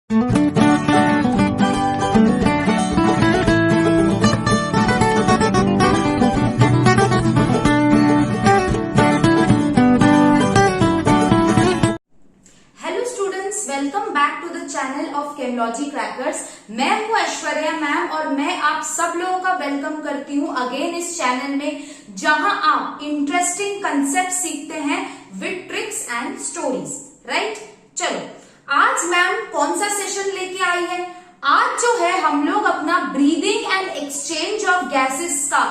Welcome back to the channel of Chemology crackers. मैं हूं Aishwarya ma'am और मैं आप सब लोगों का वेलकम करती हूं अगेन इस चैनल में, जहां आप इंटरेस्टिंग कंसेप्ट सीखते हैं with tricks and stories. Right, चलो आज मैम कौन सा सेशन लेके आई है? आज जो है हम लोग अपना breathing and exchange of gases का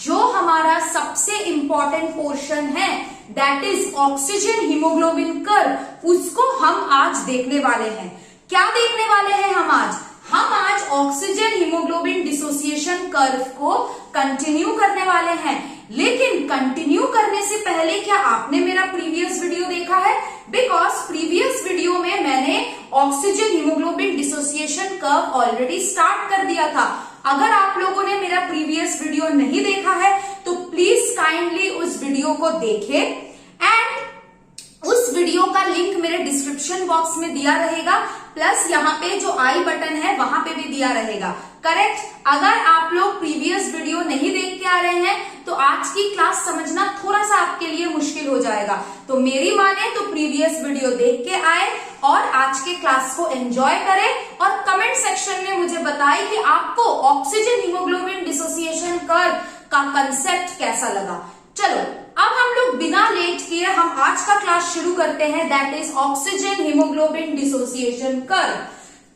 जो हमारा सबसे इंपॉर्टेंट पोर्शन है that is oxygen haemoglobin curve, उसको हम आज देखने वाले हैं। क्या देखने वाले हैं हम आज? हम आज ऑक्सीजन हीमोग्लोबिन डिसोसिएशन कर्व को कंटिन्यू करने वाले हैं। लेकिन कंटिन्यू करने से पहले क्या आपने मेरा प्रीवियस वीडियो देखा है? बिकॉज प्रीवियस वीडियो में मैंने oxygen haemoglobin dissociation curve already start कर दिया था। अगर आप लोगों ने मेरा प्रीवियस वीडियो नहीं देखा है तो प्लीज काइंडली उस वीडियो को देखें एंड उस वीडियो का लिंक मेरे डिस्क्रिप्शन बॉक्स में दिया रहेगा, प्लस यहाँ पे जो आई बटन है वहां पे भी दिया रहेगा। करेक्ट? अगर आप लोग प्रीवियस वीडियो नहीं देख के आ रहे हैं तो आज की क्लास समझना थोड़ा सा आपके लिए मुश्किल हो जाएगा। तो मेरी माने तो प्रीवियस वीडियो देख के आए और आज के क्लास को एंजॉय करें और कमेंट सेक्शन में मुझे बताएं कि आपको ऑक्सीजन हीमोग्लोबिन डिसोसिएशन कर्व का कंसेप्ट कैसा लगा। चलो अब हम लोग बिना लेट किए हम आज का क्लास शुरू करते हैं, that is oxygen haemoglobin dissociation curve.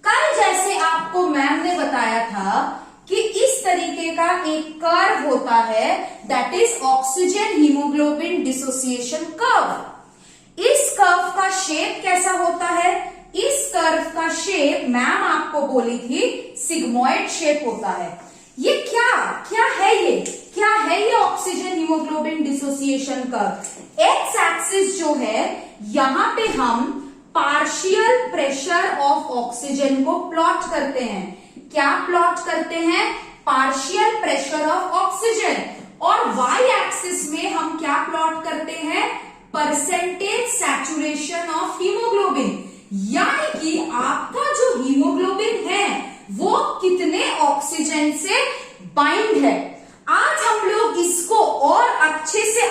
कल जैसे आपको मैम ने बताया था कि इस तरीके का एक कर्व होता है that is oxygen haemoglobin dissociation curve. इस कर्व का शेप कैसा होता है? इस कर्व का शेप मैम आपको बोली थी सिग्मॉइड शेप होता है। ये क्या है ये oxygen haemoglobin dissociation curve? X axis जो है यहाँ पे हम पार्शियल प्रेशर ऑफ ऑक्सीजन को प्लॉट करते हैं। क्या प्लॉट करते हैं? Partial pressure of oxygen. और वाई एक्सिस में हम क्या प्लॉट करते हैं? परसेंटेज सैचुरेशन ऑफ हीमोग्लोबिन, यानी कि आपका जो हीमोग्लोबिन है वो कितने ऑक्सीजन से बाइंड है। आज हम लोग इसको और अच्छे से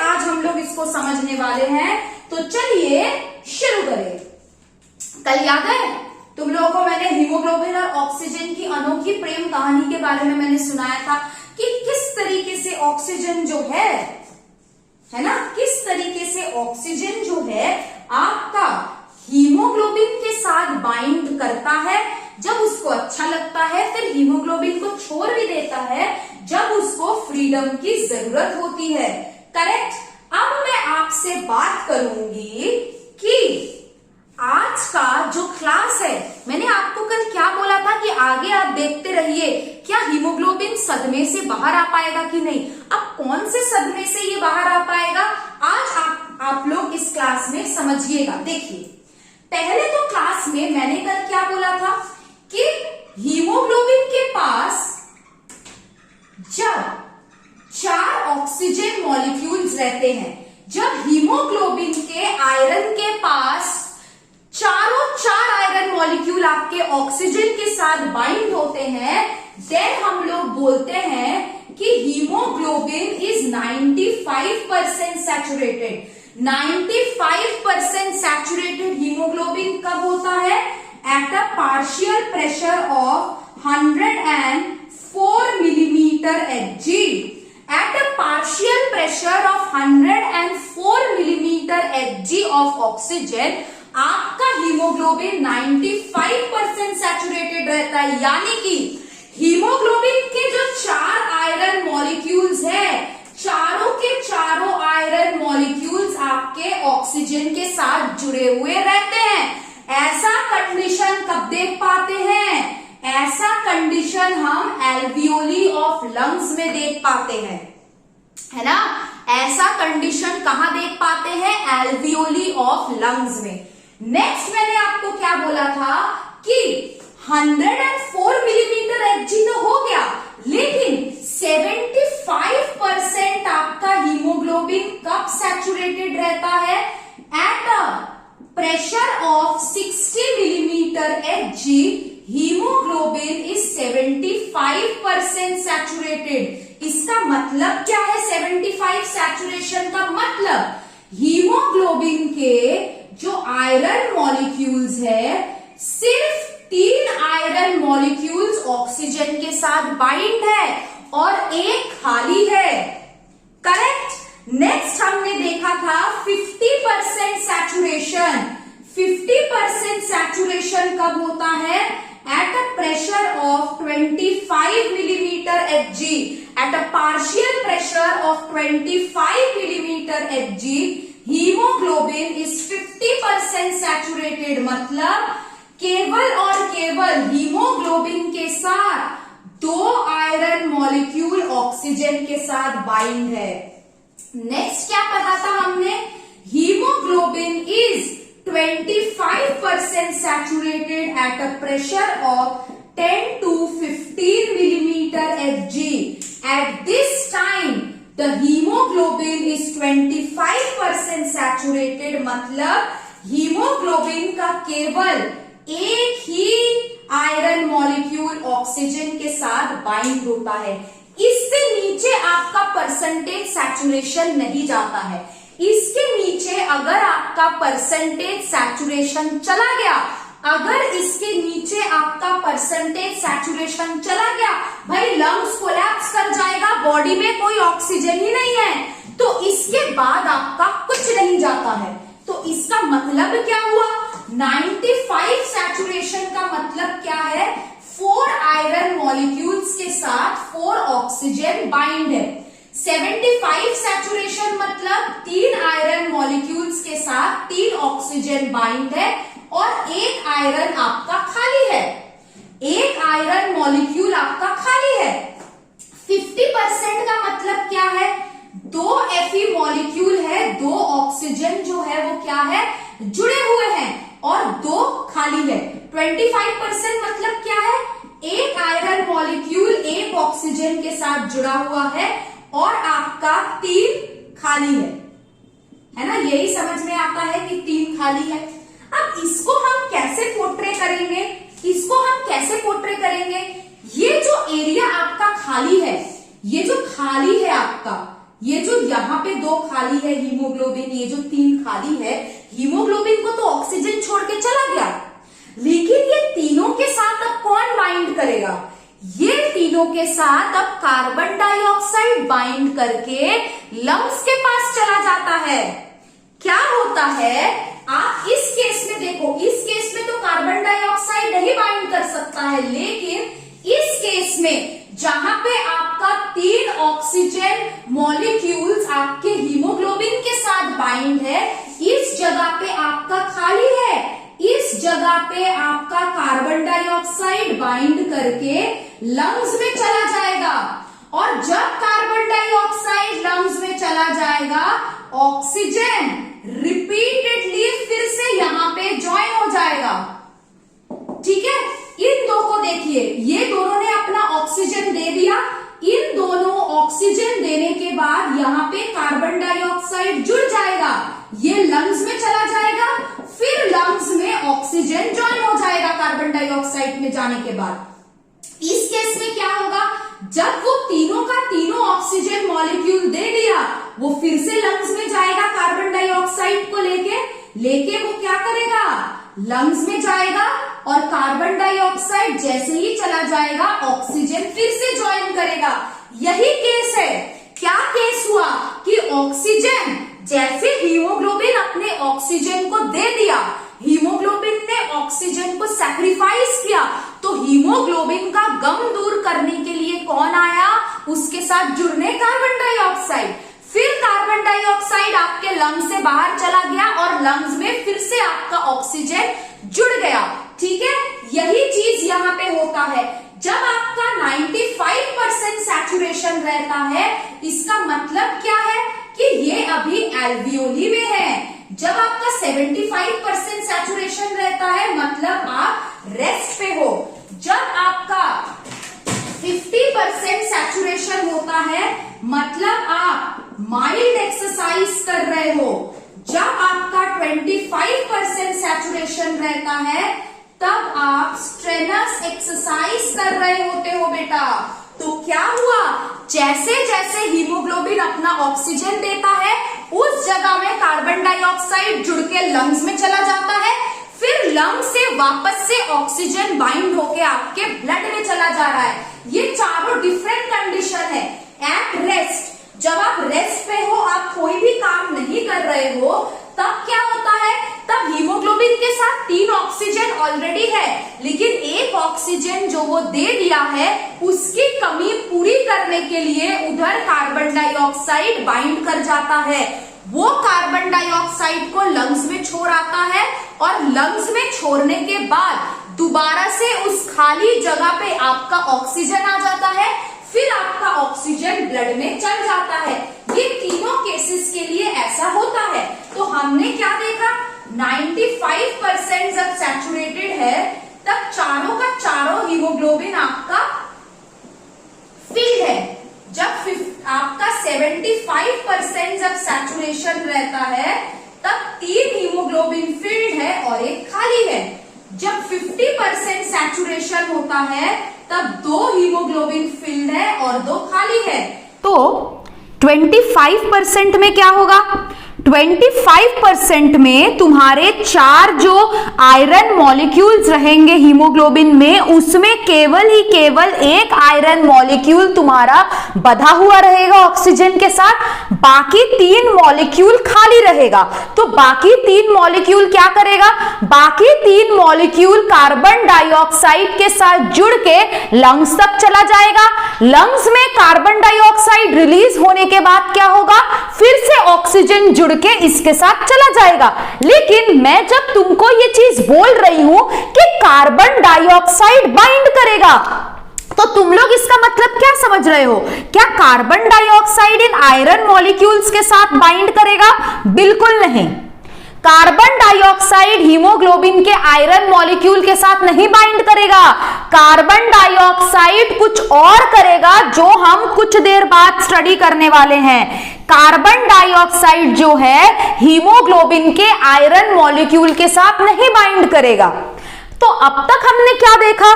समझने वाले हैं, तो चलिए शुरू करें। कल याद है तुम लोगों को मैंने हीमोग्लोबिन और ऑक्सीजन की अनोखी प्रेम कहानी के बारे में मैंने सुनाया था कि किस तरीके से ऑक्सीजन जो है ना, किस तरीके से ऑक्सीजन जो है आपका हीमोग्लोबिन के साथ बाइंड करता है जब उसको अच्छा लगता है, फिर हीमोग्लोबिन को छोड़ भी देता है जब उसको फ्रीडम की जरूरत होती है। करेक्ट? अब मैं आपसे बात करूंगी कि आज का जो क्लास है, मैंने आपको कल क्या बोला था कि आगे आप देखते रहिए क्या हीमोग्लोबिन सदमे से बाहर आ पाएगा कि नहीं। अब कौन से सदमे से ये बाहर आ पाएगा आज आप लोग इस क्लास में समझिएगा। देखिए, पहले तो क्लास में मैंने कल क्या बोला था कि हीमोग्लोबिन के पास जब 4 ऑक्सीजन मॉलिक्यूल्स रहते हैं, जब हीमोग्लोबिन के आयरन के पास चारों 4 आयरन मॉलिक्यूल आपके ऑक्सीजन के साथ बाइंड होते हैं, देन हम लोग बोलते हैं कि haemoglobin is 95% saturated. 95% saturated haemoglobin कब होता है? At a partial pressure of 104 millimetre Hg। At a partial pressure of 104 millimetre Hg of oxygen आपका हीमोग्लोबिन 95% सैचुरेटेड रहता है, यानी कि हीमोग्लोबिन के जो 4 आयरन मॉलिक्यूल्स हैं, चारों के चारों आयरन मॉलिक्यूल्स आपके ऑक्सीजन के साथ जुड़े हुए रहते हैं। ऐसा कंडीशन कब देख पाते हैं? ऐसा कंडीशन हम एल्वियोली ऑफ लंग्स में देख पाते हैं, है ना। ऐसा कंडीशन कहां देख पाते हैं? एल्वियोली ऑफ लंग्स में। नेक्स्ट मैंने आपको क्या बोला था कि 104 मिलीमीटर Hg तो हो गया, लेकिन 75% आपका हीमोग्लोबिन कब सैचुरेटेड रहता है? At a pressure of 60 millimetre Hg 75% saturated. इसका मतलब क्या है 75 सैचुरेशन का मतलब? हीमोग्लोबिन के जो आयरन मॉलिक्यूल्स है, सिर्फ 3 आयरन मॉलिक्यूल्स ऑक्सीजन के साथ बाइंड है और एक खाली है। करेक्ट। नेक्स्ट हमने देखा था 50% सैचुरेशन। 50% सैचुरेशन कब होता है? At a pressure of 25 millimetre Hg, at a partial pressure of 25 millimetre Hg, haemoglobin is 50% saturated. मतलब केवल और केवल हीमोग्लोबिन के साथ 2 आयरन मॉलिक्यूल ऑक्सीजन के साथ बाइंड है। नेक्स्ट क्या पढ़ा था हमने? Haemoglobin is 25% saturated at a pressure of 10 to 15 millimeter Hg. At this time, the hemoglobin is 25% saturated. मतलब हीमोग्लोबिन का केवल एक ही आयरन मॉलिक्यूल ऑक्सीजन के साथ बाइंड होता है। इससे नीचे आपका परसेंटेज सैचुरेशन नहीं जाता है। इसके नीचे अगर आपका परसेंटेज सैचुरेशन चला गया, अगर इसके नीचे आपका परसेंटेज सैचुरेशन चला गया, भाई लंग्स कोलैप्स कर जाएगा, बॉडी में कोई ऑक्सीजन ही नहीं है, तो इसके बाद आपका कुछ नहीं जाता है। तो इसका मतलब क्या हुआ? 95 सैचुरेशन का मतलब क्या है? 4 आयरन मॉलिक्यूल्स के साथ 4 ऑक्सीजन बाइंड है। 75 सैचुरेशन मतलब 3 आयरन मॉलिक्यूल्स के साथ 3 ऑक्सीजन बाइंड है और एक आयरन आपका खाली है। एक आयरन मॉलिक्यूल आपका खाली है। 50% का मतलब क्या है? 2 Fe मॉलिक्यूल है, 2 ऑक्सीजन जो है वो क्या है? जुड़े हुए हैं और 2 खाली है। 25% मतलब क्या है? एक आयरन मॉलिक्यूल एक ऑक्सीजन के साथ जुड़ा हुआ है और आपका 3 खाली है ना? यही समझ में आता है कि 3 खाली है। अब इसको हम कैसे पोर्ट्रे करेंगे? इसको हम कैसे पोर्ट्रे करेंगे? ये जो एरिया आपका खाली है, ये जो खाली है आपका, ये जो यहाँ पे 2 खाली है हीमोग्लोबिन, ये जो 3 खाली है, हीमोग्लोबिन को तो ऑक्सीजन छोड़ के चला गया, लेकिन ये तीनों के साथ अब कौन बाइंड करेगा? ये तीनों के साथ अब कार्बन डाइऑक्साइड बाइंड करके लंग्स के पास चला जाता है। क्या होता है? आप इस केस में देखो, इस केस में तो कार्बन डाइऑक्साइड नहीं बाइंड कर सकता है, लेकिन इस केस में जहां पे आपका 3 ऑक्सीजन मॉलिक्यूल्स आपके हीमोग्लोबिन के साथ बाइंड है, इस जगह पे आपका खाली है, इस जगह पे आपका कार्बन डाइऑक्साइड बाइंड करके लंग्स में चला जाएगा। और जब कार्बन डाइऑक्साइड लंग्स में चला जाएगा, ऑक्सीजन रिपीटेडली फिर से यहां पे ज्वाइन हो जाएगा। ठीक है? इन दो को देखिए, ये दोनों ने अपना ऑक्सीजन दे दिया, इन दोनों ऑक्सीजन देने के बाद यहाँ पे कार्बन डाइऑक्साइड जुड़ जाएगा, ये लंग्स में चला जाएगा, फिर लंग्स में ऑक्सीजन ज्वाइन हो जाएगा कार्बन डाइऑक्साइड में जाने के बाद। इस केस में क्या होगा? जब वो तीनों का तीनों ऑक्सीजन मॉलिक्यूल दे दिया, वो फिर से लंग्स में जाएगा कार्बन डाइऑक्साइड को लेके वो क्या करेगा? लंग्स में जाएगा और कार्बन डाइऑक्साइड जैसे ही चला जाएगा, ऑक्सीजन फिर से ज्वाइन करेगा। यही केस है। क्या केस हुआ कि ऑक्सीजन, जैसे हीमोग्लोबिन अपने ऑक्सीजन को दे दिया, हीमोग्लोबिन ने ऑक्सीजन को सैक्रिफाइस किया, तो हीमोग्लोबिन का गम दूर करने के लिए कौन आया? उसके साथ जुड़ने कार्बन डाइऑक्साइड। फिर कार्बन डाइऑक्साइड आपके लंग्स से बाहर चला गया और लंग्स में फिर से आपका ऑक्सीजन जुड़ गया। ठीक है? यही चीज यहाँ पे होता है। जब आपका 95% सैचुरेशन रहता है, इसका मतलब क्या है कि ये अभी एल्वियोली में है। जब आपका 75% सैचुरेशन रहता है, मतलब आप रेस्ट पे हो। जब आपका 50% सैचुरेशन होता है, मतलब आप माइल्ड एक्सरसाइज कर रहे हो। जब आपका 25% सैचुरेशन रहता है, तब आप स्ट्रेनस एक्सरसाइज कर रहे होते हो बेटा। तो क्या हुआ, जैसे जैसे हीमोग्लोबिन अपना ऑक्सीजन देता है उस जगह में कार्बन डाइऑक्साइड जुड़ के लंग्स में चला जाता है, फिर लंग्स से वापस से ऑक्सीजन बाइंड होके आपके ब्लड में चला जा रहा है। ये चारों डिफरेंट कंडीशन है। एट रेस्ट, जब आप रेस्ट पे हो, आप कोई भी काम नहीं कर रहे हो, तब क्या होता है, तब हीमोग्लोबिन के साथ 3 ऑक्सीजन ऑलरेडी है, लेकिन एक ऑक्सीजन जो वो दे दिया है उसकी कमी पूरी करने के लिए उधर कार्बन डाइऑक्साइड बाइंड कर जाता है। वो कार्बन डाइऑक्साइड को लंग्स में छोड़ आता है और लंग्स में छोड़ने के बाद दोबारा से उस खाली जगह पे आपका ऑक्सीजन आ जाता है, फिर आपका ऑक्सीजन ब्लड में चल जाता है। ये तीनों केसेस के लिए ऐसा होता है। तो हमने क्या देखा, 95% जब सैचुरेटेड है तब चारों का चारों हीमोग्लोबिन आपका फिल्ड है। जब आपका 75% जब सैचुरेशन रहता है तब 3 हीमोग्लोबिन फिल्ड है और एक खाली है। जब 50% सैचुरेशन होता है तब 2 हीमोग्लोबिन फिल्ड है और 2 खाली है। तो 25% में क्या होगा, 25% में तुम्हारे 4 जो आयरन मॉलिक्यूल्स रहेंगे हीमोग्लोबिन में, उसमें केवल ही केवल एक आयरन मॉलिक्यूल तुम्हारा बंधा हुआ रहेगा ऑक्सीजन के साथ, बाकी 3 मॉलिक्यूल खाली रहेगा। तो बाकी 3 मॉलिक्यूल क्या करेगा, बाकी 3 मॉलिक्यूल कार्बन डाइऑक्साइड के साथ जुड़ के लंग्स तक चला जाएगा। लंग्स में कार्बन डाइऑक्साइड रिलीज होने के बाद क्या होगा, फिर से ऑक्सीजन जुड़ के इसके साथ चला जाएगा। लेकिन मैं जब तुमको ये चीज बोल रही हूं कि कार्बन डाइऑक्साइड बाइंड करेगा, तो तुम लोग इसका मतलब क्या समझ रहे हो, क्या carbon dioxide in iron molecules के साथ बाइंड करेगा? बिल्कुल नहीं। कार्बन डाइऑक्साइड हीमोग्लोबिन के आयरन मॉलिक्यूल के साथ नहीं बाइंड करेगा। कार्बन डाइऑक्साइड कुछ और करेगा जो हम कुछ देर बाद स्टडी करने वाले हैं। कार्बन डाइऑक्साइड जो है हीमोग्लोबिन के आयरन मॉलिक्यूल के साथ नहीं बाइंड करेगा। तो अब तक हमने क्या देखा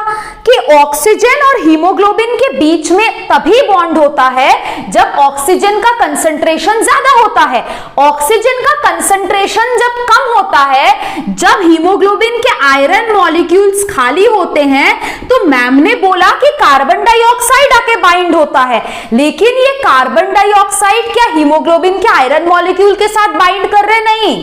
कि ऑक्सीजन और हीमोग्लोबिन के बीच में तभी बॉन्ड होता है जब ऑक्सीजन का कंसंट्रेशन ज्यादा होता है। ऑक्सीजन का कंसंट्रेशन जब कम होता है, जब हीमोग्लोबिन के आयरन मॉलिक्यूल्स खाली होते हैं, तो मैम ने बोला कि कार्बन डाइऑक्साइड आके बाइंड होता है। लेकिन ये कार्बन डाइऑक्साइड क्या हीमोग्लोबिन के आयरन मॉलिक्यूल के साथ बाइंड कर रहे? नहीं।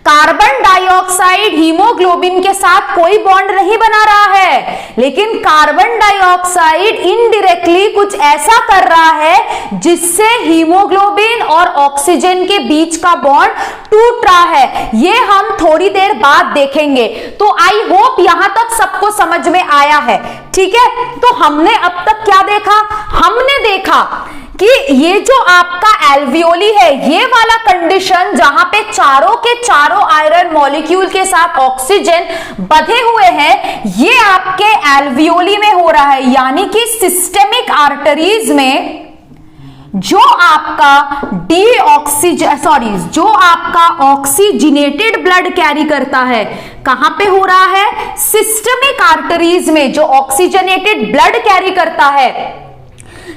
कार्बन डाइऑक्साइड हीमोग्लोबिन के साथ कोई बॉन्ड नहीं बना रहा है, लेकिन कार्बन डाइऑक्साइड इनडायरेक्टली कुछ ऐसा कर रहा है जिससे हीमोग्लोबिन और ऑक्सीजन के बीच का बॉन्ड टूट रहा है। ये हम थोड़ी देर बाद देखेंगे। तो आई होप यहां तक सबको समझ में आया है, ठीक है। तो हमने अब तक क्या देखा, हमने देखा कि ये जो आपका एल्वियोली है, ये वाला कंडीशन जहां पे चारों के चारों आयरन मॉलिक्यूल के साथ ऑक्सीजन बंधे हुए हैं, ये आपके एल्वियोली में हो रहा है। यानी कि सिस्टेमिक आर्टरीज में जो आपका जो आपका ऑक्सीजनेटेड ब्लड कैरी करता है, कहां पे हो रहा है, सिस्टेमिक आर्टरीज में जो ऑक्सीजनेटेड ब्लड कैरी करता है।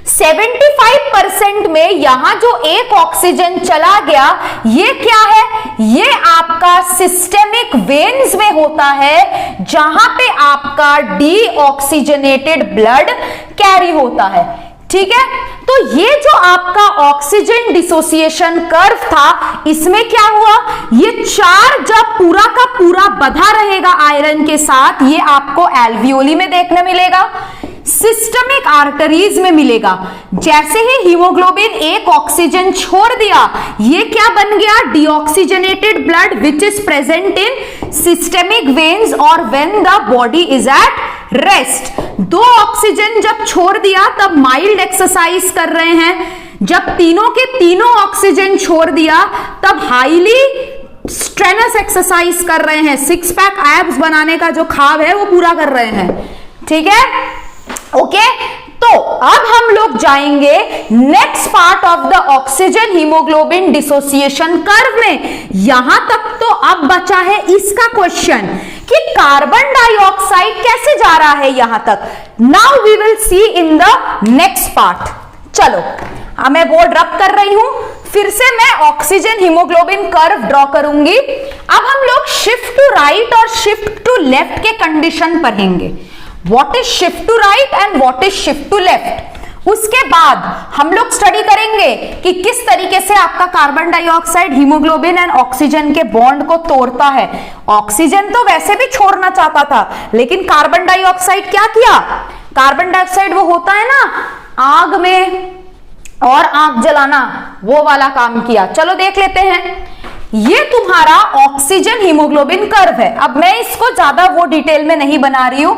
75% में यहां जो एक ऑक्सीजन चला गया, ये क्या है, ये आपका सिस्टेमिक वेन्स में होता है, जहां पे आपका डीऑक्सीजनेटेड ब्लड कैरी होता है, ठीक है। तो ये जो आपका ऑक्सीजन डिसोसिएशन कर्व था, इसमें क्या हुआ, ये 4 जब पूरा का पूरा बंधा रहेगा आयरन के साथ, ये आपको एल्वियोली में देखने मिलेगा, सिस्टेमिक आर्टरीज में मिलेगा। जैसे ही हीमोग्लोबिन एक ऑक्सीजन छोड़ दिया, ये क्या बन गया, deoxygenated blood which is present in systemic veins और when the body is at rest. 2 oxygen जब छोड़ दिया तब माइल्ड एक्सरसाइज कर रहे हैं, जब तीनों के तीनों ऑक्सीजन छोड़ दिया तब हाईली स्ट्रेनस एक्सरसाइज कर रहे हैं। 6 पैक एब्स बनाने का जो ख्वाब है वो पूरा कर रहे हैं, ठीक है, ओके। तो अब हम लोग जाएंगे next part of the oxygen haemoglobin dissociation curve में। यहां तक तो अब बचा है इसका क्वेश्चन कि कार्बन डाइऑक्साइड कैसे जा रहा है यहां तक। Now we will see in the next part. चलो मैं बोर्ड रब कर रही हूं, फिर से मैं ऑक्सीजन हीमोग्लोबिन कर्व ड्रॉ करूंगी। अब हम लोग शिफ्ट टू राइट और शिफ्ट टू लेफ्ट के कंडीशन पढ़ेंगे। What is shift to right and what is shift to left. उसके बाद हम लोग स्टडी करेंगे कि किस तरीके से आपका carbon dioxide haemoglobin and oxygen के बॉन्ड को तोड़ता है। ऑक्सीजन तो वैसे भी छोड़ना चाहता था, लेकिन कार्बन डाइऑक्साइड क्या किया। कार्बन डाइऑक्साइड वो होता है ना आग में और आग जलाना, वो वाला काम किया। चलो देख लेते हैं। ये तुम्हारा ऑक्सीजन हीमोग्लोबिन कर्व है। अब मैं इसको ज्यादा वो डिटेल में नहीं बना रही हूं।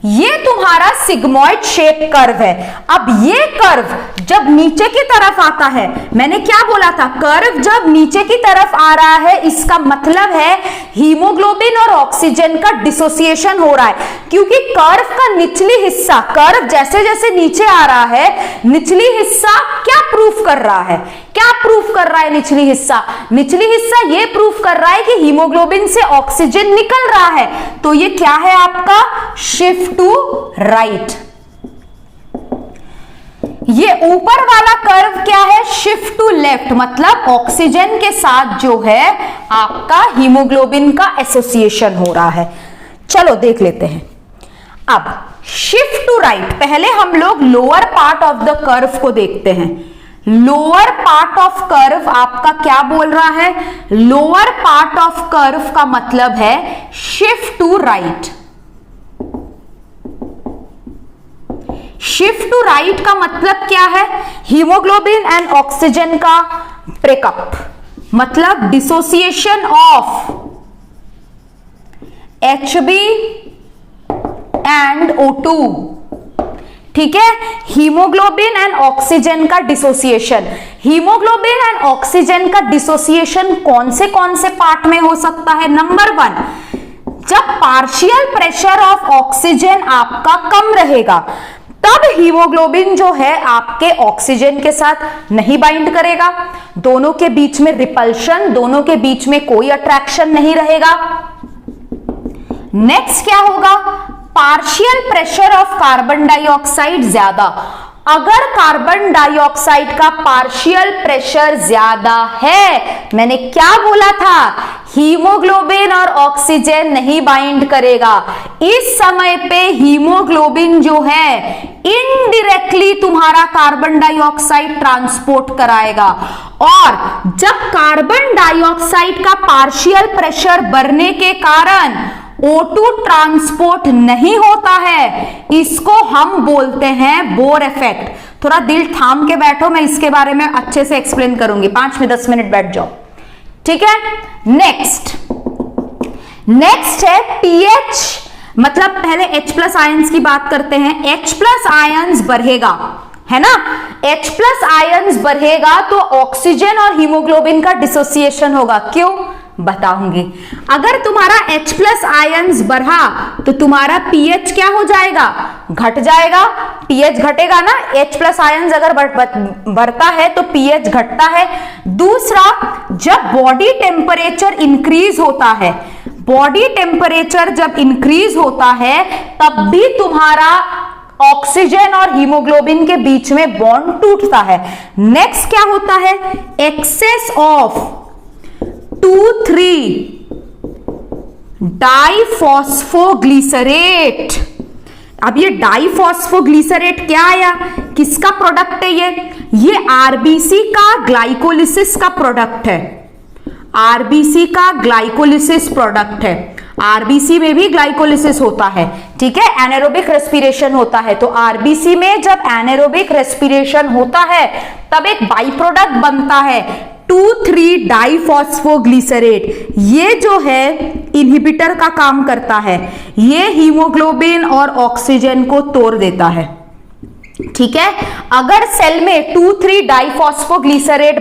ये तुम्हारा सिग्मॉइड शेप कर्व है। अब ये कर्व जब नीचे की तरफ आता है, मैंने क्या बोला था, कर्व जब नीचे की तरफ आ रहा है इसका मतलब है हीमोग्लोबिन और ऑक्सीजन का डिसोसिएशन हो रहा है। क्योंकि कर्व का निचली हिस्सा, कर्व जैसे जैसे नीचे आ रहा है, निचली हिस्सा क्या प्रूफ कर रहा है, क्या प्रूफ कर रहा है निचली हिस्सा। निचली हिस्सा ये प्रूफ कर रहा है कि हीमोग्लोबिन से ऑक्सीजन निकल रहा है। तो ये क्या है आपका शिफ्ट टू राइट। ये ऊपर वाला कर्व क्या है, शिफ्ट टू लेफ्ट, मतलब ऑक्सीजन के साथ जो है आपका हीमोग्लोबिन का एसोसिएशन हो रहा है। चलो देख लेते हैं। अब शिफ्ट टू राइट, पहले हम लोग lower part of the curve को देखते हैं। लोअर पार्ट ऑफ कर्व आपका क्या बोल रहा है, लोअर पार्ट ऑफ कर्व का मतलब है shift to right. Shift to right का मतलब क्या है, हीमोग्लोबिन एंड ऑक्सीजन का ब्रेकअप, मतलब dissociation of HB and O2। ठीक है, हीमोग्लोबिन एंड ऑक्सीजन का डिसोसिएशन। हीमोग्लोबिन एंड ऑक्सीजन का डिसोसिएशन कौन से पार्ट में हो सकता है। नंबर 1, जब पार्शियल प्रेशर ऑफ ऑक्सीजन आपका कम रहेगा, तब हीमोग्लोबिन जो है आपके ऑक्सीजन के साथ नहीं बाइंड करेगा, दोनों के बीच में रिपल्शन, दोनों के बीच में कोई अट्रैक्शन नहीं रहेगा। नेक्स्ट क्या होगा, partial pressure of carbon dioxide ज्यादा। अगर कार्बन डाइऑक्साइड का पार्शियल प्रेशर ज्यादा है, मैंने क्या बोला था, हीमोग्लोबिन और ऑक्सीजन नहीं बाइंड करेगा। इस समय पे हीमोग्लोबिन जो है इनडायरेक्टली तुम्हारा कार्बन डाइऑक्साइड ट्रांसपोर्ट कराएगा। और जब कार्बन डाइऑक्साइड का पार्शियल प्रेशर बढ़ने के कारण O2 ट्रांसपोर्ट नहीं होता है, इसको हम बोलते हैं बोर इफेक्ट। थोड़ा दिल थाम के बैठो, मैं इसके बारे में अच्छे से एक्सप्लेन करूंगी, 5 में 10 मिनट बैठ जाओ। ठीक है, नेक्स्ट है pH, मतलब पहले H+ आयंस की बात करते हैं। H+ आयंस बढ़ेगा, है ना, H+ आयंस बढ़ेगा तो ऑक्सीजन और हीमोग्लोबिन का डिसोसिएशन होगा। क्यों, बताऊंगी। अगर तुम्हारा H+ आयंस बढ़ा तो तुम्हारा pH क्या हो जाएगा, घट जाएगा। pH घटेगा ना, H+ आयंस अगर बढ़ता है तो pH घटता है। दूसरा, जब बॉडी टेम्परेचर इंक्रीज होता है, बॉडी टेम्परेचर जब इंक्रीज होता है तब भी तुम्हारा ऑक्सीजन और हीमोग्लोबिन के बीच में बॉन्ड टूटता है। नेक्स्ट क्या होता है, एक्सेस ऑफ 2,3 डाइफॉस्फोग्लिसरेट। अब ये डाइफॉस्फोग्लिसरेट क्या आया, किसका प्रोडक्ट है ये आरबीसी का ग्लाइकोलिसिस का प्रोडक्ट है। आरबीसी का ग्लाइकोलिसिस प्रोडक्ट है। आरबीसी में भी ग्लाइकोलिसिस होता है, ठीक है, एनारोबिक रेस्पिरेशन होता है। तो आरबीसी में जब एनारोबिक रेस्पिरेशन होता है तब एक बाई प्रोडक्ट बनता है 2,3 डाइफॉस्फोग्लिसरेट। ये जो है इनहिबिटर का काम करता है, ये हीमोग्लोबिन और ऑक्सीजन को तोड़ देता है। ठीक है, अगर सेल में 2,3 डाइफॉस्फोग्लिसरेट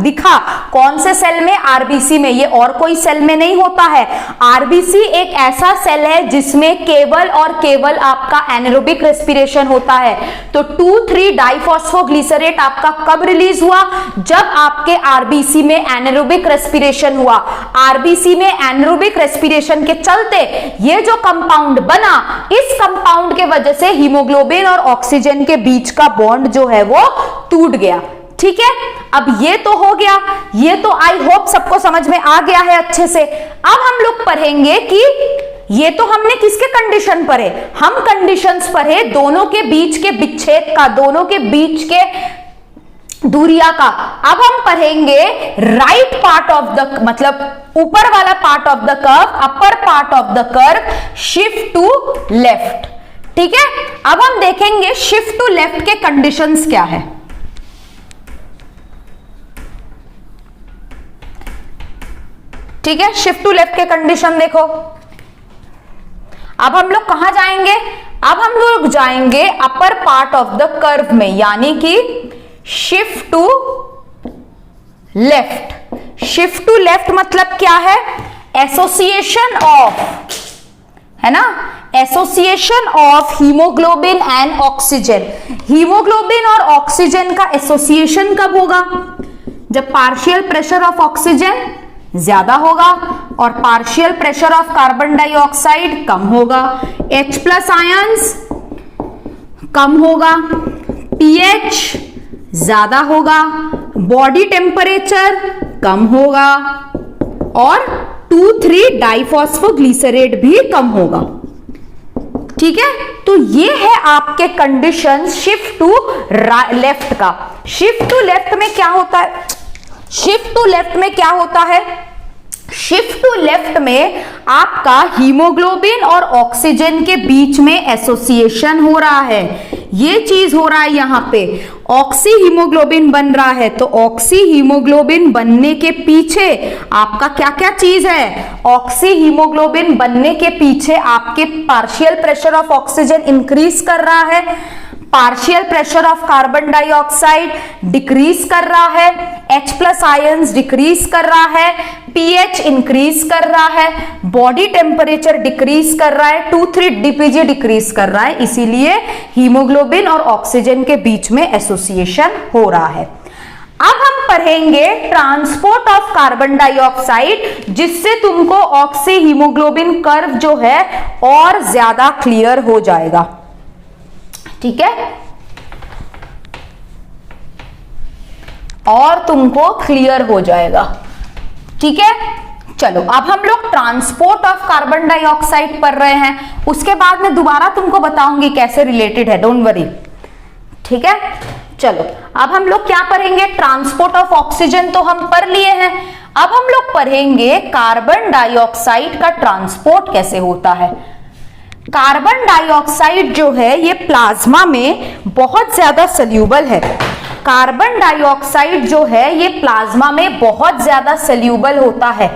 दिखा, कौन से सेल में? आरबीसी में। ये और कोई सेल में नहीं होता है। आरबीसी एक ऐसा सेल है जिसमें केवल और केवल आपका एनारोबिक रेस्पिरेशन होता है। तो 2,3 डाइफॉस्फोग्लिसरेट आपका कब रिलीज हुआ? जब आपके आरबीसी में एनारोबिक रेस्पिरेशन हुआ। आरबीसी में एनारोबिक रेस्पिरेशन के चलते ये जो कंपाउंड बना, इस कंपाउंड के वजह से हीमोग्लोबिन और ऑक्सीजन के बीच का बॉन्ड जो है वो टूट गया। ठीक है, अब ये तो हो गया, ये तो आई होप सबको समझ में आ गया है अच्छे से। अब हम लोग पढ़ेंगे कि ये तो हमने किसके कंडीशन पढ़े? हम कंडीशंस पढ़े दोनों के बीच के विच्छेद का, दोनों के बीच के दूरिया का। अब हम पढ़ेंगे राइट पार्ट ऑफ द, मतलब ऊपर वाला part of the curve, upper part of the curve, shift to left. ठीक है, अब हम देखेंगे शिफ्ट टू लेफ्ट के कंडीशंस क्या है। ठीक है, शिफ्ट टू लेफ्ट के कंडीशन देखो। अब हम लोग कहां जाएंगे? अब हम लोग जाएंगे upper part of the curve में, यानी कि shift to left. Shift to left मतलब क्या है? एसोसिएशन ऑफ, है ना, association of haemoglobin and oxygen. Haemoglobin और ऑक्सीजन का एसोसिएशन कब होगा? जब पार्शियल प्रेशर ऑफ ऑक्सीजन ज्यादा होगा और partial pressure of carbon dioxide कम होगा। H+ आयंस कम होगा, pH ज्यादा होगा, बॉडी टेम्परेचर कम होगा और 2,3 डाइफॉस्फोग्लिसरेट भी कम होगा। ठीक है, तो ये है आपके कंडीशन शिफ्ट टू लेफ्ट का। शिफ्ट टू लेफ्ट में क्या होता है? शिफ्ट टू लेफ्ट में क्या होता है? शिफ्ट टू लेफ्ट में आपका हीमोग्लोबिन और ऑक्सीजन के बीच में एसोसिएशन हो रहा है। ये चीज हो रहा है यहां पे, ऑक्सी हीमोग्लोबिन बन रहा है। तो ऑक्सी हीमोग्लोबिन बनने के पीछे आपका क्या क्या चीज है? ऑक्सी हीमोग्लोबिन बनने के पीछे आपके partial pressure of oxygen increase कर रहा है, partial pressure of carbon dioxide decrease कर रहा है, H+ आयंस डिक्रीज कर रहा है, pH इंक्रीज कर रहा है, बॉडी टेम्परेचर डिक्रीज कर रहा है, 2,3 DPG डिक्रीज कर रहा है। इसीलिए हीमोग्लोबिन और ऑक्सीजन के बीच में एसोसिएशन हो रहा है। अब हम पढ़ेंगे ट्रांसपोर्ट ऑफ कार्बन डाइऑक्साइड, जिससे तुमको ऑक्सी हीमोग्लोबिन कर्व जो है और ज्यादा क्लियर हो जाएगा। ठीक है, और तुमको क्लियर हो जाएगा। ठीक है, चलो अब हम लोग ट्रांसपोर्ट ऑफ कार्बन डाइऑक्साइड पढ़ रहे हैं, उसके बाद मैं दोबारा तुमको बताऊंगी कैसे रिलेटेड है, डोंट वरी। ठीक है, चलो अब हम लोग क्या पढ़ेंगे? ट्रांसपोर्ट ऑफ ऑक्सीजन तो हम पढ़ लिए हैं। अब हम लोग पढ़ेंगे कार्बन डाइऑक्साइड का ट्रांसपोर्ट कैसे होता है। कार्बन डाइऑक्साइड जो है ये प्लाज्मा में बहुत ज्यादा सल्यूबल है। कार्बन डाइऑक्साइड जो है ये प्लाज्मा में बहुत ज्यादा सल्यूबल होता है।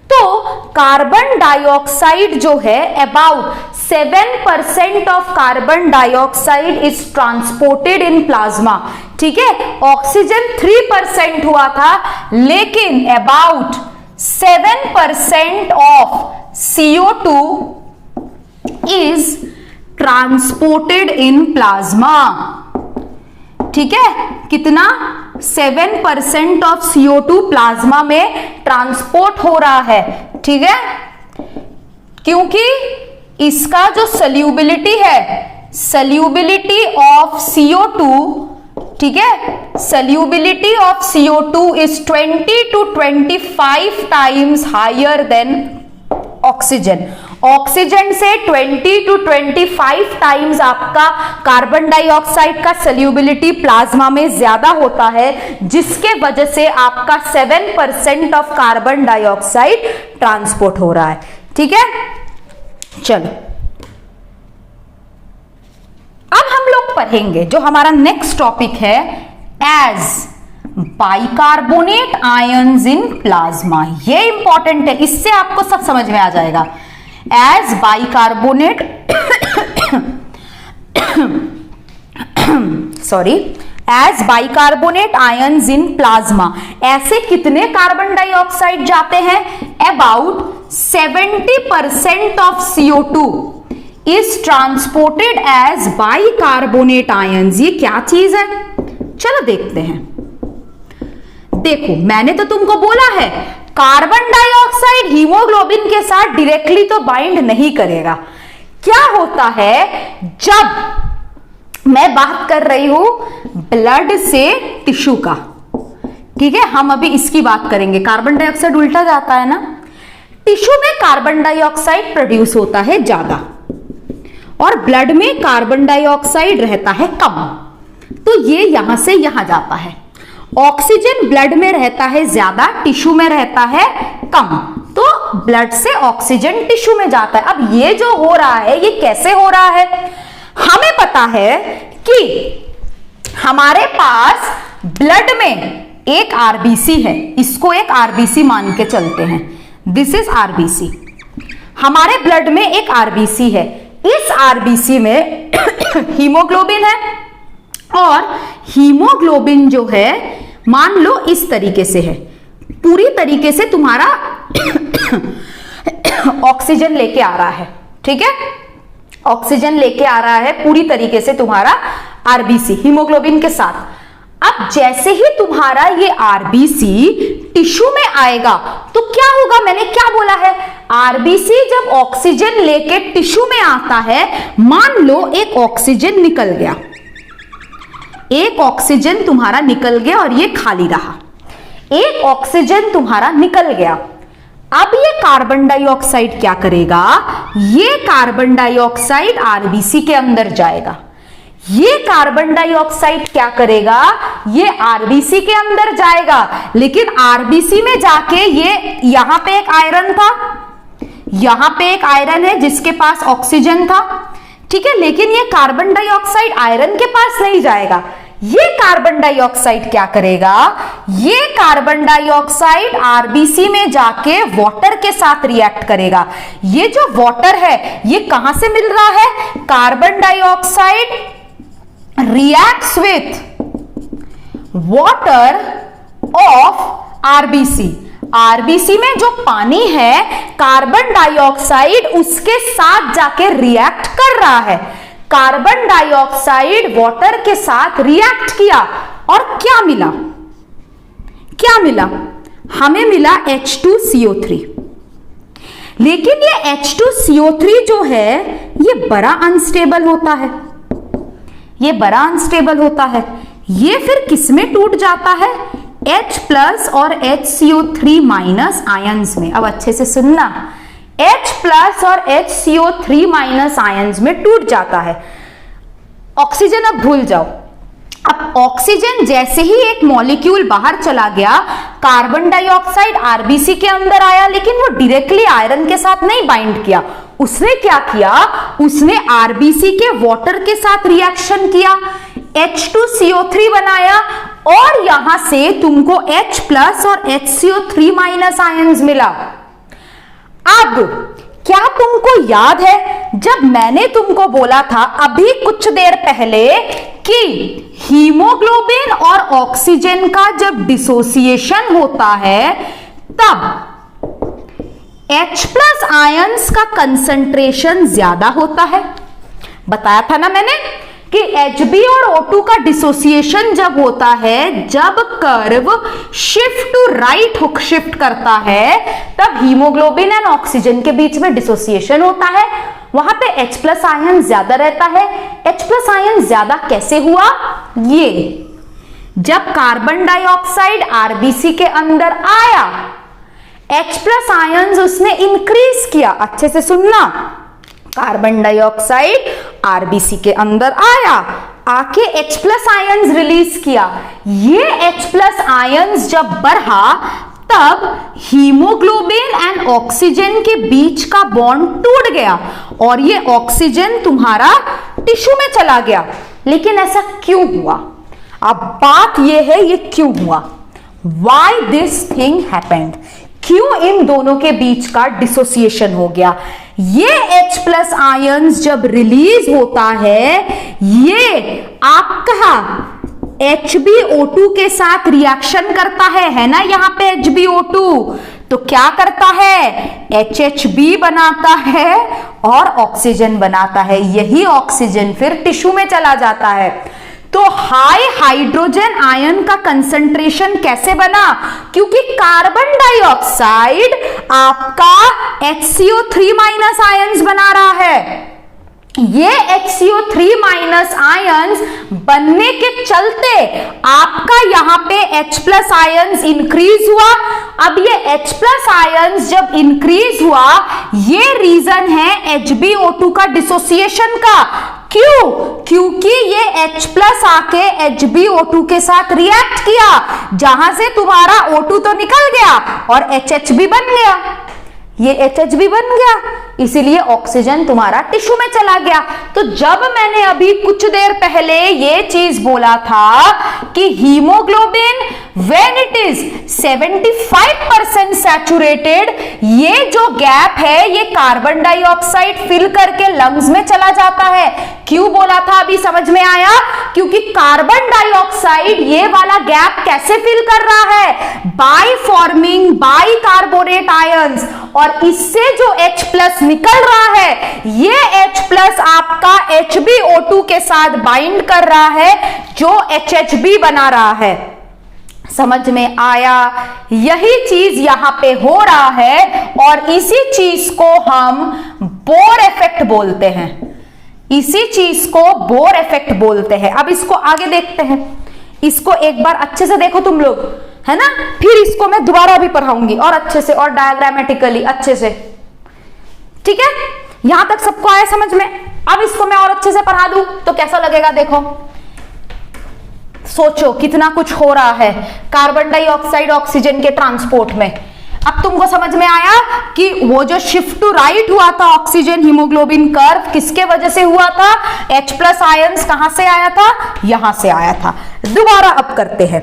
तो कार्बन डाइऑक्साइड जो है about 7% of carbon dioxide is transported in plasma. ठीक है, ऑक्सीजन 3% हुआ था, लेकिन about 7% of CO2 is transported in plasma। ठीक है, कितना? 7% ऑफ CO2 प्लाज्मा में ट्रांसपोर्ट हो रहा है। ठीक है, क्योंकि इसका जो सल्यूबिलिटी है, सल्यूबिलिटी ऑफ CO2, ठीक है, solubility of CO2 is 20 to 25 times higher than oxygen. Oxygen से 20 to 25 टाइम्स आपका कार्बन डाइऑक्साइड का सल्यूबिलिटी प्लाज्मा में ज्यादा होता है, जिसके वजह से आपका 7% ऑफ कार्बन डाइऑक्साइड ट्रांसपोर्ट हो रहा है। ठीक है, चलो अब हम लोग पढ़ेंगे जो हमारा नेक्स्ट टॉपिक है, as bicarbonate ions in plasma. ये इंपॉर्टेंट है, इससे आपको सब समझ में आ जाएगा। As bicarbonate sorry as bicarbonate ions in plasma. ऐसे कितने कार्बन डाइऑक्साइड जाते हैं? About 70% of CO2 is transported as bicarbonate ions. ये क्या चीज है? चलो देखते हैं। देखो मैंने तो तुमको बोला है कार्बन डाइऑक्साइड हीमोग्लोबिन के साथ डायरेक्टली तो बाइंड नहीं करेगा। क्या होता है जब मैं बात कर रही हूं ब्लड से टिश्यू का, ठीक है, हम अभी इसकी बात करेंगे। कार्बन डाइऑक्साइड उल्टा जाता है ना, टिश्यू में कार्बन डाइऑक्साइड प्रोड्यूस होता है ज्यादा और ब्लड में कार्बन डाइऑक्साइड रहता है कम, तो ये यहां से यहां जाता है। ऑक्सीजन ब्लड में रहता है ज्यादा, टिश्यू में रहता है कम, तो ब्लड से ऑक्सीजन टिश्यू में जाता है। अब ये जो हो रहा है ये कैसे हो रहा है? हमें पता है कि हमारे पास ब्लड में एक आरबीसी है, इसको एक आरबीसी मान के चलते हैं। This is RBC. हमारे ब्लड में एक आरबीसी है, इस आरबीसी में हीमोग्लोबिन है और हीमोग्लोबिन जो है मान लो इस तरीके से है, पूरी तरीके से तुम्हारा ऑक्सीजन लेके आ रहा है, ठीक है, ऑक्सीजन लेके आ रहा है पूरी तरीके से तुम्हारा आरबीसी हीमोग्लोबिन के साथ। अब जैसे ही तुम्हारा ये आरबीसी टिश्यू में आएगा तो क्या होगा? मैंने क्या बोला है? आरबीसी जब ऑक्सीजन लेके टिश्यू में आता है, मान लो एक ऑक्सीजन निकल गया, एक ऑक्सीजन तुम्हारा निकल गया और ये खाली रहा, एक ऑक्सीजन तुम्हारा निकल गया। अब ये कार्बन डाइऑक्साइड क्या करेगा? ये कार्बन डाइऑक्साइड आरबीसी के अंदर जाएगा। ये कार्बन डाइऑक्साइड क्या करेगा? ये आरबीसी के अंदर जाएगा, लेकिन आरबीसी में जाके ये यहां पे एक आयरन था, यहां पे एक आयरन है जिसके पास ऑक्सीजन था, ठीक है, लेकिन ये कार्बन डाइऑक्साइड आयरन के पास नहीं जाएगा। ये कार्बन डाइऑक्साइड क्या करेगा? ये कार्बन डाइऑक्साइड आरबीसी में जाके वाटर के साथ रिएक्ट करेगा। ये जो वाटर है ये कहां से मिल रहा है? Carbon dioxide reacts with water of RBC. RBC में जो पानी है कार्बन डाइऑक्साइड उसके साथ जाके रिएक्ट कर रहा है। कार्बन डाइऑक्साइड वाटर के साथ रिएक्ट किया और क्या मिला? क्या मिला? हमें मिला H2CO3। लेकिन ये H2CO3 जो है ये बड़ा अनस्टेबल होता है, ये बड़ा अनस्टेबल होता है। ये फिर किसमें टूट जाता है? H प्लस और HCO3 माइनस आयंस में। अब अच्छे से सुनना, H प्लस और HCO3 माइनस आयंस में टूट जाता है। ऑक्सीजन अब भूल जाओ। अब ऑक्सीजन जैसे ही एक मॉलिक्यूल बाहर चला गया, कार्बन डाइऑक्साइड आरबीसी के अंदर आया, लेकिन वो डायरेक्टली आयरन के साथ नहीं बाइंड किया। उसने क्या किया? उसने आरबीसी के वाटर के साथ रिएक्शन किया, H2CO3 बनाया और यहां से तुमको H प्लस और HCO3 माइनस आयंस मिला। अब क्या तुमको याद है जब मैंने तुमको बोला था अभी कुछ देर पहले कि हीमोग्लोबिन और ऑक्सीजन का जब डिसोसिएशन होता है तब H प्लस आयंस का कंसंट्रेशन ज्यादा होता है? बताया था ना मैंने कि Hb और O2 का डिसोसिएशन जब होता है, जब कर्व शिफ्ट टू राइट हुक शिफ्ट करता है, तब हीमोग्लोबिन एंड ऑक्सीजन के बीच में डिसोसिएशन होता है। वहां पे H प्लस आयन ज्यादा रहता है। H प्लस आयन ज्यादा कैसे हुआ? ये जब कार्बन डाइऑक्साइड आरबीसी के अंदर आया, H प्लस आयन उसने इंक्रीज किया। अच्छे से सुनना, कार्बन डाइऑक्साइड आरबीसी के अंदर आया, आके H प्लस आयंस रिलीज किया। ये H प्लस आयंस जब बढ़ा तब हीमोग्लोबिन एंड ऑक्सीजन के बीच का बॉन्ड टूट गया और ये ऑक्सीजन तुम्हारा टिश्यू में चला गया। लेकिन ऐसा क्यों हुआ? अब बात ये है ये क्यों हुआ? Why this thing happened? क्यों इन दोनों के बीच का डिसोसिएशन हो गया? ये H प्लस आयंस जब रिलीज होता है, ये आपका HbO2 के साथ रिएक्शन करता है ना, यहां पे HbO2 तो क्या करता है, HHB बनाता है और ऑक्सीजन बनाता है। यही ऑक्सीजन फिर टिश्यू में चला जाता है। तो हाई हाइड्रोजन आयन का कंसंट्रेशन कैसे बना, क्योंकि कार्बन डाइऑक्साइड आपका HCO3- आयन्स बना रहा है। ये HCO3- आयन्स बनने के चलते आपका यहां पे H+ आयन्स इंक्रीज हुआ। अब ये H+ आयन्स जब इंक्रीज हुआ, ये रीजन है HbO2 का डिसोसिएशन का। क्यों, क्योंकि ये H+ आके HbO2 के साथ रिएक्ट किया, जहां से तुम्हारा O2 तो निकल गया और HHB बन गया, ये HHB बन गया, इसीलिए ऑक्सीजन तुम्हारा टिश्यू में चला गया। तो जब मैंने अभी कुछ देर पहले ये चीज बोला था कि haemoglobin when it is 75% saturated, ये जो गैप है ये कार्बन डाइऑक्साइड फिल करके लंग्स में चला जाता है। क्यों बोला था, अभी समझ में आया, क्योंकि कार्बन डाइऑक्साइड ये वाला गैप कैसे फिल कर रहा है, बाय फॉर्मिंग बाइकार्बोनेट आयंस, और इससे जो H+ निकल रहा है, ये H+ आपका HbO2 के साथ बाइंड कर रहा है, जो HHB बना रहा है। समझ में आया, यही चीज यहां पे हो रहा है और इसी चीज को हम बोर इफेक्ट बोलते हैं। इसी चीज को बोर इफेक्ट बोलते हैं। अब इसको आगे देखते हैं, इसको एक बार अच्छे से देखो तुम लोग, है ना, फिर इसको मैं दोबारा भी पढ़ाऊंगी और अच्छे से और डायग्रामेटिकली अच्छे से, ठीक है। यहां तक सबको आया समझ में। अब इसको मैं और अच्छे से पढ़ा दूं तो कैसा लगेगा, देखो, सोचो कितना कुछ हो रहा है कार्बन डाइऑक्साइड ऑक्सीजन के ट्रांसपोर्ट में। अब तुमको समझ में आया कि वो जो शिफ्ट टू राइट हुआ था ऑक्सीजन हीमोग्लोबिन कर्व, किसके वजह से हुआ था, H+ आयंस कहां से आया था, यहां से आया था। दोबारा अब करते हैं,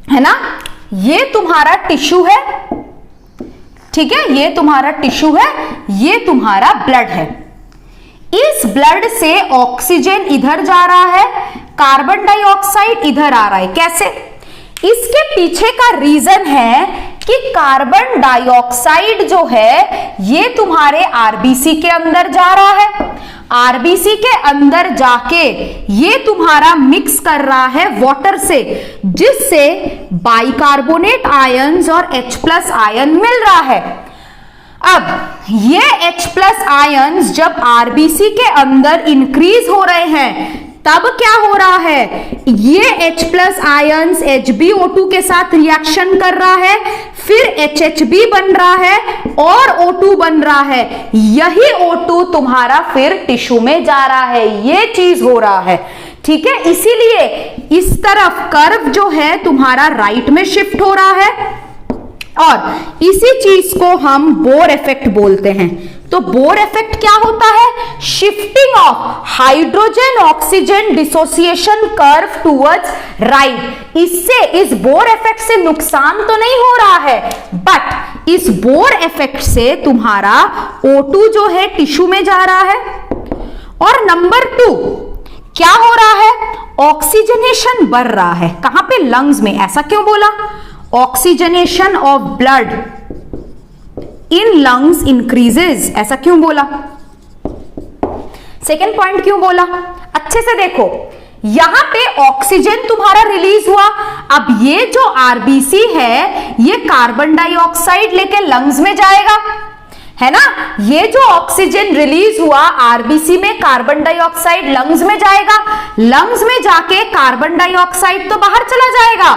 है ना, ये तुम्हारा टिश्यू है, ठीक है, ये तुम्हारा टिश्यू है, ये तुम्हारा ब्लड है। इस ब्लड से ऑक्सीजन इधर जा रहा है, कार्बन डाइऑक्साइड इधर आ रहा है। कैसे, इसके पीछे का रीजन है कि कार्बन डाइऑक्साइड जो है ये तुम्हारे आरबीसी के अंदर जा रहा है, आरबीसी के अंदर जाके ये तुम्हारा मिक्स कर रहा है वाटर से, जिससे बाइकार्बोनेट आयंस और H+ आयन मिल रहा है। अब ये H+ आयंस जब आरबीसी के अंदर इंक्रीज हो रहे हैं, तब क्या हो रहा है, ये H+ आयंस HbO2 के साथ रिएक्शन कर रहा है, फिर HHB बन रहा है और O2 बन रहा है। यही O2 तुम्हारा फिर टिश्यू में जा रहा है, ये चीज हो रहा है, ठीक है। इसीलिए इस तरफ कर्व जो है तुम्हारा राइट में शिफ्ट हो रहा है और इसी चीज को हम बोर इफेक्ट बोलते हैं। तो बोर इफेक्ट क्या होता है, shifting of hydrogen oxygen dissociation curve towards right. इससे इस बोर इफेक्ट से नुकसान तो नहीं हो रहा है, बट इस बोर इफेक्ट से तुम्हारा O2 जो है टिश्यू में जा रहा है। और नंबर 2 क्या हो रहा है, ऑक्सीजनेशन बढ़ रहा है। कहां पे, लंग्स में। ऐसा क्यों बोला, oxygenation of blood in lungs increases, ऐसा क्यों बोला, सेकेंड पॉइंट क्यों बोला, अच्छे से देखो, यहां पे ऑक्सीजन तुम्हारा रिलीज हुआ। अब ये जो आरबीसी है ये कार्बन डाइऑक्साइड लेके लंग्स में जाएगा, है ना, ये जो ऑक्सीजन रिलीज हुआ आरबीसी में, कार्बन डाइऑक्साइड लंग्स में जाएगा, लंग्स में जाके कार्बन डाइऑक्साइड तो बाहर चला जाएगा,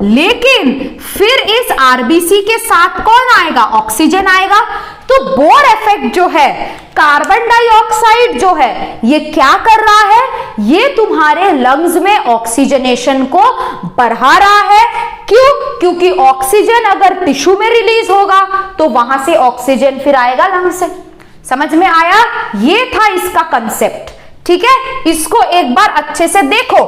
लेकिन फिर इस आरबीसी के साथ कौन आएगा, ऑक्सीजन आएगा। तो बोर इफेक्ट जो है, कार्बन डाइऑक्साइड जो है ये क्या कर रहा है, ये तुम्हारे लंग्स में ऑक्सीजनेशन को बढ़ा रहा है। क्यों, क्योंकि ऑक्सीजन अगर टिश्यू में रिलीज होगा तो वहां से ऑक्सीजन फिर आएगा लंग्स से। समझ में आया, ये था इसका कंसेप्ट, ठीक है। इसको एक बार अच्छे से देखो,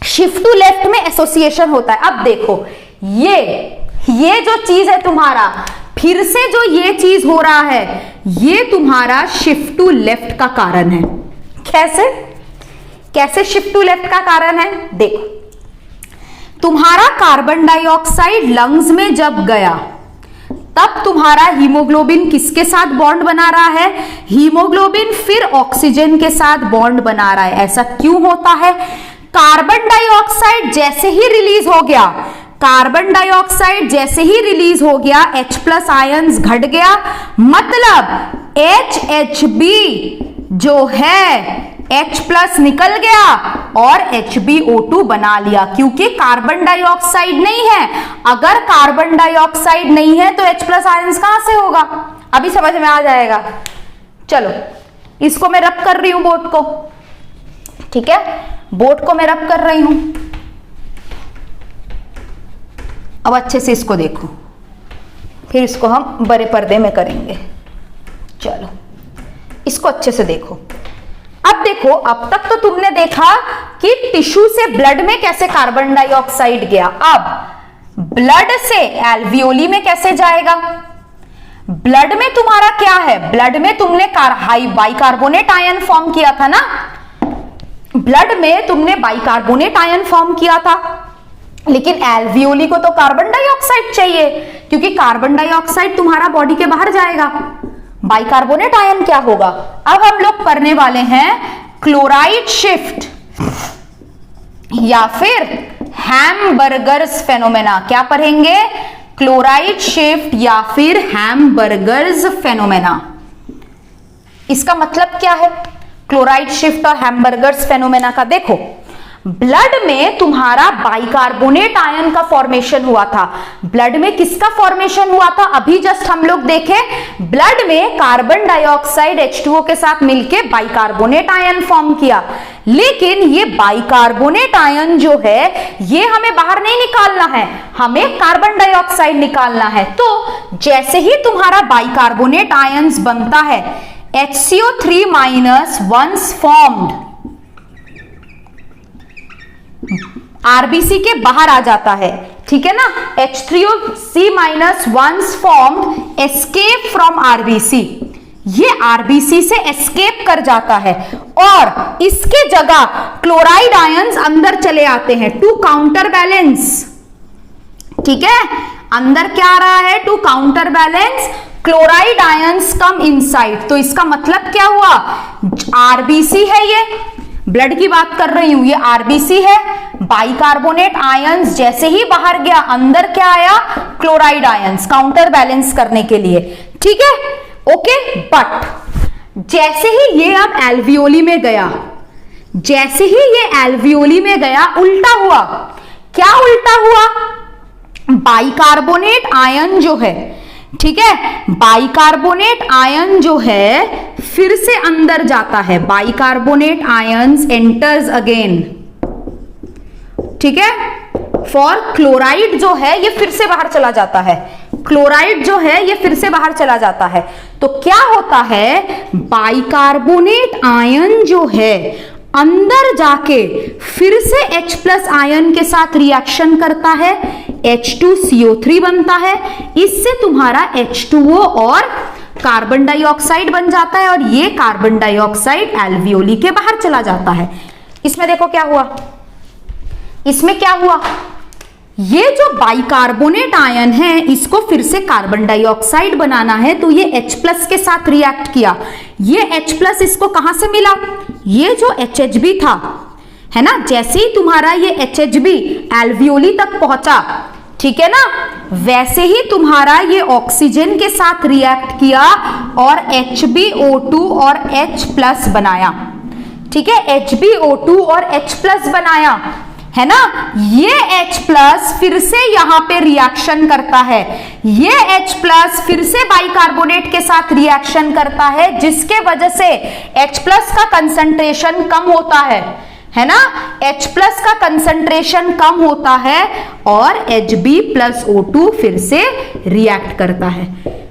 शिफ्ट टू लेफ्ट में एसोसिएशन होता है। अब देखो ये जो चीज है तुम्हारा, फिर से जो ये चीज हो रहा है, ये तुम्हारा शिफ्ट टू लेफ्ट का कारण है। कैसे, कैसे शिफ्ट टू लेफ्ट का कारण है? देखो, तुम्हारा कार्बन डाइऑक्साइड लंग्स में जब गया तब तुम्हारा हीमोग्लोबिन किसके साथ बॉन्ड बना रहा है? हीमोग्लोबिन फिर ऑक्सीजन के साथ बॉन्ड बना रहा है। ऐसा क्यों होता है? कार्बन डाइऑक्साइड जैसे ही रिलीज हो गया, कार्बन डाइऑक्साइड जैसे ही रिलीज हो गया, H+ आयंस घट गया, मतलब HHB जो है H+ निकल गया और HbO2 बना लिया, क्योंकि कार्बन डाइऑक्साइड नहीं है। अगर कार्बन डाइऑक्साइड नहीं है तो H+ आयंस कहां से होगा? अभी समझ में आ जाएगा। चलो, इसको मैं रब कर रही हूं बोर्ड को, ठीक है, बोर्ड को मैं रब कर रही हूं। अब अच्छे से इसको देखो, फिर इसको हम बड़े पर्दे में करेंगे। चलो, इसको अच्छे से देखो। अब देखो, अब तक तो तुमने देखा कि टिश्यू से ब्लड में कैसे कार्बन डाइऑक्साइड गया, अब ब्लड से एल्वियोली में कैसे जाएगा? ब्लड में तुम्हारा क्या है? ब्लड में तुमने बाइकार्बोनेट आयन फॉर्म किया था ना, ब्लड में तुमने बाइकार्बोनेट आयन फॉर्म किया था, लेकिन एल्वियोली को तो कार्बन डाइऑक्साइड चाहिए, क्योंकि कार्बन डाइऑक्साइड तुम्हारा बॉडी के बाहर जाएगा। बाइकार्बोनेट आयन क्या होगा? अब हम लोग पढ़ने वाले हैं क्लोराइड शिफ्ट या फिर हैमबर्गर्स फेनोमेना। क्या पढ़ेंगे? क्लोराइड शिफ्ट या फिर हैमबर्गर्स फेनोमेना। इसका मतलब क्या है क्लोराइड शिफ्ट और हैमबर्गर्स फेनोमेना का? देखो, ब्लड में तुम्हारा बाइकार्बोनेट आयन का फॉर्मेशन हुआ था। ब्लड में किसका फॉर्मेशन हुआ था? अभी जस्ट हम लोग देखे, ब्लड में कार्बन डाइऑक्साइड H2O के साथ मिलके बाइकार्बोनेट आयन फॉर्म किया, लेकिन ये बाइकार्बोनेट आयन जो है ये हमें बाहर नहीं निकालना है, हमें कार्बन डाइऑक्साइड निकालना है। तो जैसे ही तुम्हारा बाइकार्बोनेट आयन्स बनता है, HCO3- वंस फॉर्म्ड आरबीसी के बाहर आ जाता है, ठीक है ना। H3O3- once formed escape from RBC, ये आरबीसी से एस्केप कर जाता है और इसके जगह क्लोराइड आयंस अंदर चले आते हैं टू काउंटर बैलेंस, ठीक है। अंदर क्या आ रहा है? To counterbalance chloride ions come inside. तो इसका मतलब क्या हुआ? आरबीसी है, ये ब्लड की बात कर रही हूं, ये आरबीसी है, बाइकार्बोनेट आयंस जैसे ही बाहर गया, अंदर क्या आया? क्लोराइड आयंस, काउंटर बैलेंस करने के लिए, ठीक है, ओके। बट जैसे ही ये अब एल्वियोली में गया, जैसे ही ये एल्वियोली में गया, उल्टा हुआ। क्या उल्टा हुआ? बाइकार्बोनेट आयन जो है, ठीक है, बाइकार्बोनेट आयन जो है फिर से अंदर जाता है, बाइकार्बोनेट आयंस एंटर्स अगेन, ठीक है। फॉर क्लोराइड जो है ये फिर से बाहर चला जाता है, क्लोराइड जो है ये फिर से बाहर चला जाता है। तो क्या होता है? बाइकार्बोनेट आयन जो है अंदर जाके फिर से H+ आयन के साथ रिएक्शन करता है, H2CO3 बनता है, इससे तुम्हारा H2O और कार्बन डाइऑक्साइड बन जाता है और ये कार्बन डाइऑक्साइड एल्वियोली के बाहर चला जाता है। इसमें देखो क्या हुआ, इसमें क्या हुआ? ये जो बाइकार्बोनेट आयन है इसको फिर से कार्बन डाइऑक्साइड बनाना है, तो ये H+ के साथ रिएक्ट किया। ये H+ इसको कहां से मिला? ये जो HHB था, है ना, जैसे ही तुम्हारा ये HHB एल्वियोली तक पहुंचा, ठीक है ना, वैसे ही तुम्हारा ये ऑक्सीजन के साथ रिएक्ट किया और HbO2 और H+ बनाया, ठीक है, HbO2 और H+ बनाया, है ना। ये H+ फिर से यहां पे रिएक्शन करता है, ये H+ फिर से बाइकार्बोनेट के साथ रिएक्शन करता है, जिसके वजह से H+ का कंसंट्रेशन कम होता है ना, H+ का कंसंट्रेशन कम होता है और Hb+O2 फिर से रिएक्ट करता है।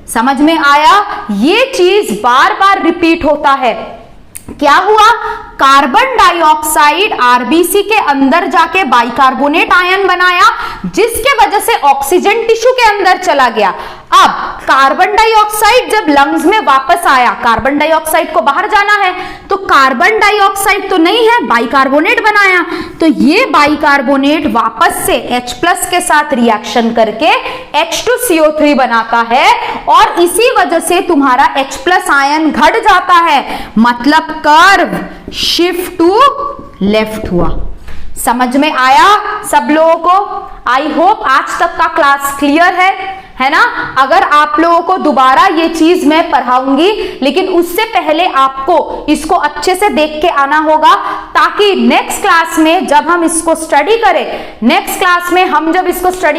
समझ में आया? ये चीज बार बार रिपीट होता है। क्या हुआ? कार्बन डाइऑक्साइड आरबीसी के अंदर जाके बाइकार्बोनेट आयन बनाया, जिसके वजह से ऑक्सीजन टिश्यू के अंदर चला गया। अब कार्बन डाइऑक्साइड जब लंग्स में वापस आया, कार्बन डाइऑक्साइड को बाहर जाना है, तो कार्बन डाइऑक्साइड तो नहीं है, बाइकार्बोनेट बनाया, तो ये बाइकार्बोनेट वापस से H+ के साथ रिएक्शन करके H2CO3 बनाता है और इसी वजह से तुम्हारा H+ आयन घट जाता है, मतलब कर्व शिफ्ट टू लेफ्ट हुआ। समझ में आया सब लोगों को? आई होप आज तक का क्लास क्लियर है ना? अगर आप लोगों को दोबारा ये चीज मैं पढ़ाऊंगी, लेकिन उससे पहले आपको इसको अच्छे से देख के आना होगा, ताकि नेक्स्ट क्लास में जब हम इसको स्टडी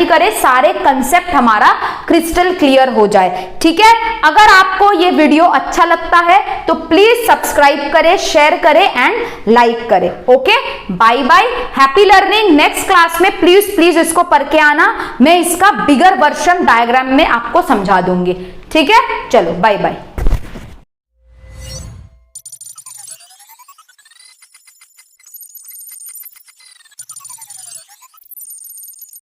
करें, सारे कंसेप्ट हमारा क्रिस्टल क्लियर हो जाए। ठीक है? अगर आपको ये वीडियो अच्छा लगता है तो प्लीज सब्सक्राइब करें, शेयर करें एंड लाइक करें। Okay, bye bye, happy learning. Next class में प्लीज इसको पढ़ के आना, मैं इसका बिगर वर्जन डायग्राम में आपको समझा दूंगी। ठीक है, चलो बाय बाय।